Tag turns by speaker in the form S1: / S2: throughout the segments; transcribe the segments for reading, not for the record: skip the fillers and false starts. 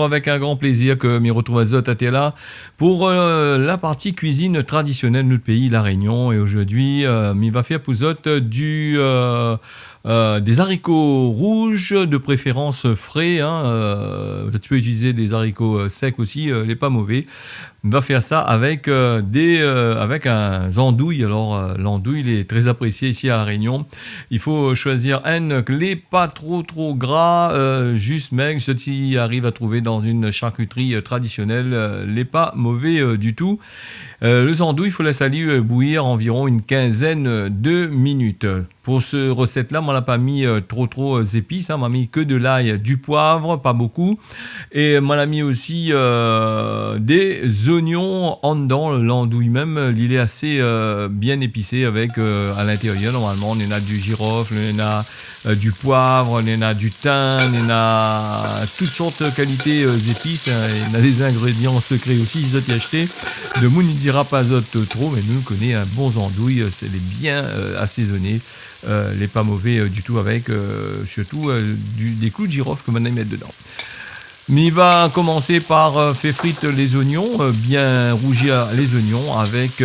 S1: avec un grand plaisir que m'y retrouve à Zot là pour la partie cuisine traditionnelle de notre pays, la Réunion. Et aujourd'hui, m'y va faire pour Zot des haricots rouges, de préférence frais. Tu peux utiliser des haricots secs aussi, les pas mauvais. On va faire ça avec avec un andouille. Alors l'andouille, il est très apprécié ici à la Réunion. Il faut choisir un lait pas trop gras, juste maigre, ce qui arrive à trouver dans une charcuterie traditionnelle, les pas mauvais du tout. Le andouille, il faut la salir bouillir environ une quinzaine de minutes. Pour ce recette-là, on n'a pas mis trop épices, on m'a mis que de l'ail, du poivre, pas beaucoup, et on a mis aussi des oignons en dedans. L'andouille même, il est assez bien épicé avec à l'intérieur. Normalement, on en a du girofle, on en a du poivre, on en a du thym, on en a toutes sortes de qualités d'épices. On a des ingrédients secrets aussi, ils ont acheté. De moun, il dira pas trop, mais nous, on connaît un bon andouille, c'est bien assaisonné. Les pas mauvais du tout avec surtout des clous de girofle que maintenant ils mettent dedans. Mais il va commencer par faire frire les oignons, bien rougir les oignons avec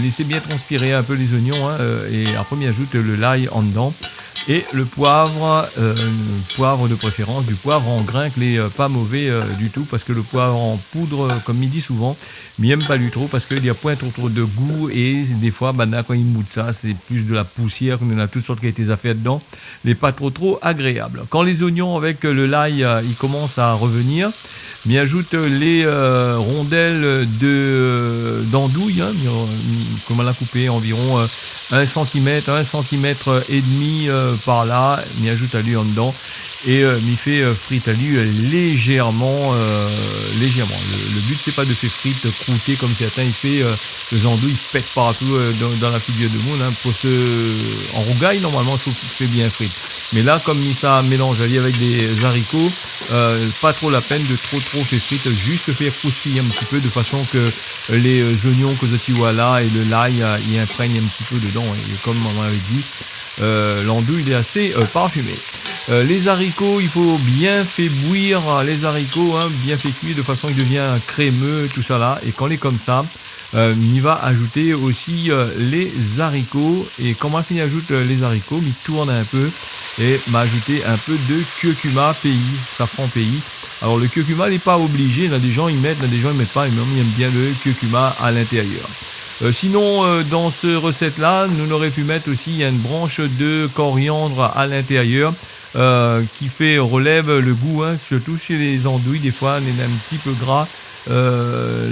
S1: laisser bien transpirer un peu les oignons et après il ajoute le l'ail en dedans et le poivre de préférence, du poivre en grain que les pas mauvais du tout, parce que le poivre en poudre, comme il dit souvent, mais il n'aime pas lui trop parce qu'il y a point trop de goût et des fois quand il moude ça, c'est plus de la poussière, on a toutes sortes qui a été affaires dedans, mais pas trop agréable. Quand les oignons avec le l'ail ils commencent à revenir, mais ajoute les rondelles d'andouille, comme on l'a coupé environ 1 cm et demi par là, m'y ajoute à lui en dedans et m'y fait frite à lui légèrement. Le but c'est pas de faire frite croûter comme certains, il fait les andouilles pètent partout dans la figure de monde. En rougaille normalement il faut faire bien frite. Mais là, comme ça mélange avec des haricots, pas trop la peine de trop faire frite, juste faire croustiller un petit peu de façon que les oignons que vous avez là et le l'ail y imprègnent un petit peu dedans. Et comme on l'avait dit, l'andouille il est assez parfumé. Les haricots, il faut bien faire bouillir les haricots, bien fait cuire de façon qu'il devient crémeux, tout ça là. Et quand il est comme ça, il va ajouter aussi les haricots. Et quand on finit ajoute les haricots, il tourne un peu et m'a ajouté un peu de curcuma pays, safran pays. Alors le curcuma n'est pas obligé, il y a des gens ils mettent, il y a des gens ils mettent pas, mais ils aiment bien le curcuma à l'intérieur. Sinon, dans ce recette-là, nous aurions pu mettre aussi une branche de coriandre à l'intérieur qui relève le goût, surtout chez les andouilles, des fois on est un petit peu gras.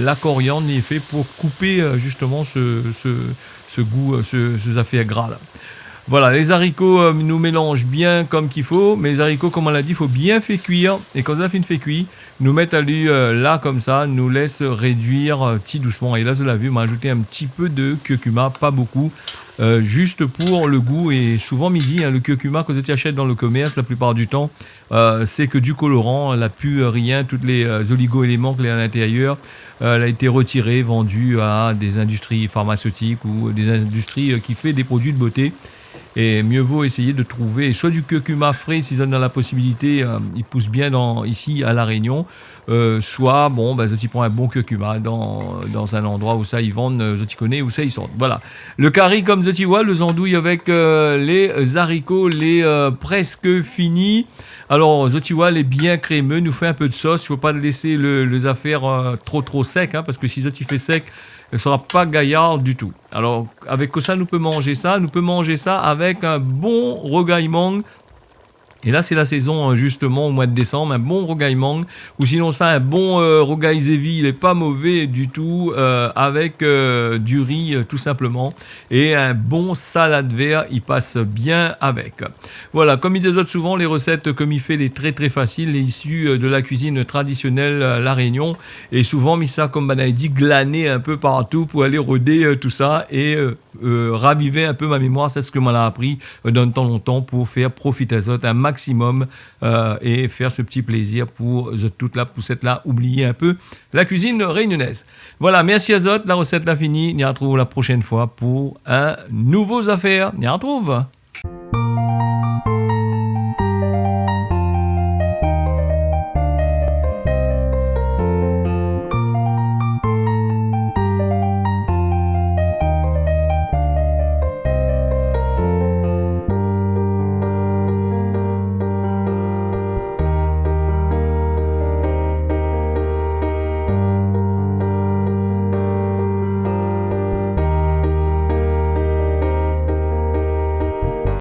S1: La coriandre est fait pour couper justement ce goût, ces affaires gras là. Voilà, les haricots nous mélangent bien comme qu'il faut, mais les haricots, comme on l'a dit, il faut bien faire cuire. Et quand ça fait cuire, nous mettre à lui là comme ça, nous laisse réduire petit doucement. Et là, je l'ai vu, m'a ajouté un petit peu de curcuma, pas beaucoup, juste pour le goût. Et souvent midi, le curcuma que tu achètes dans le commerce, la plupart du temps, c'est que du colorant, elle n'a plus rien, tous les oligo-éléments qu'il y a à l'intérieur. Elle a été retirée, vendue à des industries pharmaceutiques ou des industries qui font des produits de beauté. Et mieux vaut essayer de trouver soit du curcuma frais s'ils ont la possibilité, il pousse bien ici à La Réunion, soit tu prends un bon curcuma dans un endroit où ça ils vendent, tu connais où ça ils sont. Voilà. Le curry comme tu vois, le andouille avec les haricots, les presque finis. Alors tu vois, les bien crémeux, nous fait un peu de sauce, il faut pas laisser les affaires trop sec, parce que si tu fais sec, elle ne sera pas gaillarde du tout. Alors, avec ça, nous pouvons manger ça avec un bon rogaillement. Et là, c'est la saison, justement, au mois de décembre, un bon rogaillement. Ou sinon, ça, un bon rogail zévi, il n'est pas mauvais du tout, avec du riz, tout simplement. Et un bon salade vert, il passe bien avec. Voilà, comme il disait souvent, les recettes, comme il fait, les très faciles, les issues de la cuisine traditionnelle La Réunion. Et souvent, mis ça, comme on a dit, glaner un peu partout pour aller roder tout ça et raviver un peu ma mémoire. C'est ce que m'en a appris d'un temps longtemps pour faire profiter à un maximum et faire ce petit plaisir pour toute la poussette là, oublier un peu la cuisine réunionnaise. Voilà, merci à Zot, la recette là finie, on y retrouve la prochaine fois pour un nouveau affaire, on y retrouve.